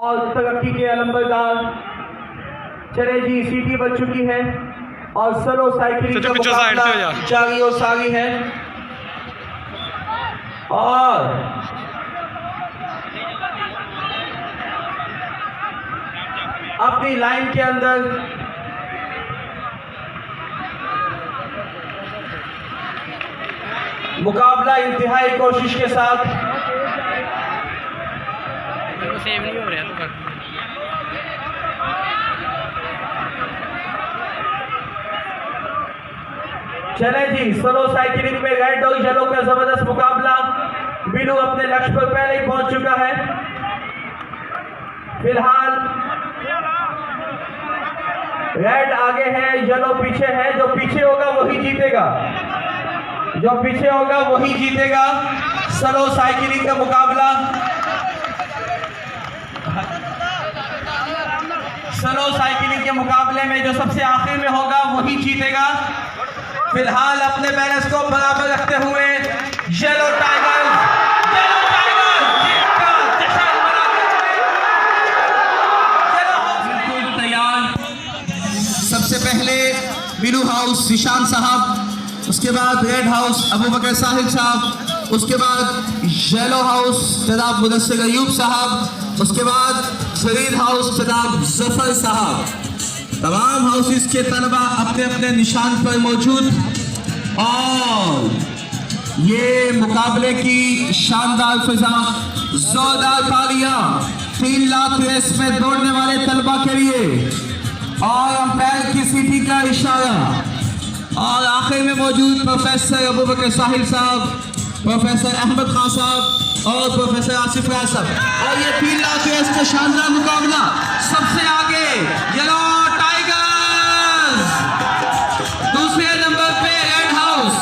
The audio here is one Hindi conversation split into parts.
और तरक्की के अलंबरदार। चले जी, सीटी बज चुकी है और स्लो साइकिलिंग का मुकाबला जारी और सारी है। और अपनी लाइन के अंदर मुकाबला इंतहाई कोशिश के साथ सेव नहीं हो रहा तो चले जी, स्लो साइकिलिंग में रेड और येलो का जबरदस्त मुकाबला। बिलू अपने लक्ष्य पर पहले ही पहुंच चुका है। फिलहाल रेड आगे है, येलो पीछे है। जो पीछे होगा वही जीतेगा, जो पीछे होगा वही जीतेगा। स्लो साइकिलिंग का मुकाबला, स्लो साइकिलिंग के मुकाबले में जो सबसे आखिर में होगा वही जीतेगा। फिलहाल अपने बैलेंस को बराबर रखते हुए येलो टाइगर जीत का जश्न मनाते हुए तैयार। सबसे पहले ब्लू हाउस ईशान साहब, उसके बाद रेड हाउस अबू बकर साहिब साहब, उसके बाद येलो हाउस जनाब मुदस्सिर अयूब साहब, उसके बाद फरीद हाउस जनाब जफर साहब। तमाम हाउसेस के तलबा अपने अपने निशान पर मौजूद। और ये मुकाबले की शानदार फिजा, जोरदार तालियां 3 लाख रेस में दौड़ने वाले तलबा के लिए। और अंपायर की सीटी का इशारा। और आखिर में मौजूद प्रोफेसर अबू बकर साहिब साहब, प्रोफेसर अहमद खान साहब और प्रोफेसर आसिफ राज साहब। और ये 3 लाख रेस का शानदार मुकाबला। सबसे आगे येलो टाइगर्स, दूसरे नंबर पे रेड हाउस।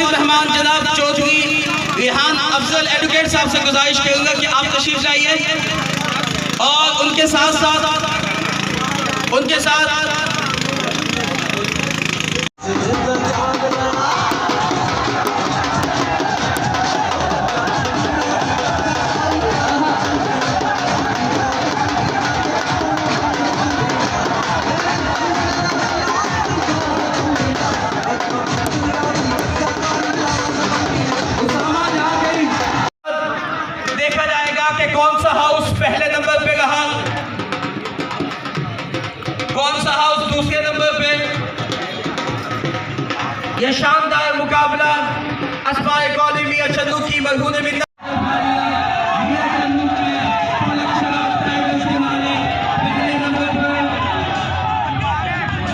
मुआज़्ज़िज़ मेहमान जनाब चौधरी रेहान अफजल एडवोकेट साहब से गुजारिश करूंगा कि आप तशरीफ लाइए और उनके साथ देखा जाएगा कि कौन सा हाउस पहले नंबर पे रहा, कौन सा हाउस दूसरे नंबर पे। यह शानदार मुकाबला अस्पायर कॉलेज मियां चंदू की मरहूम मिन्नत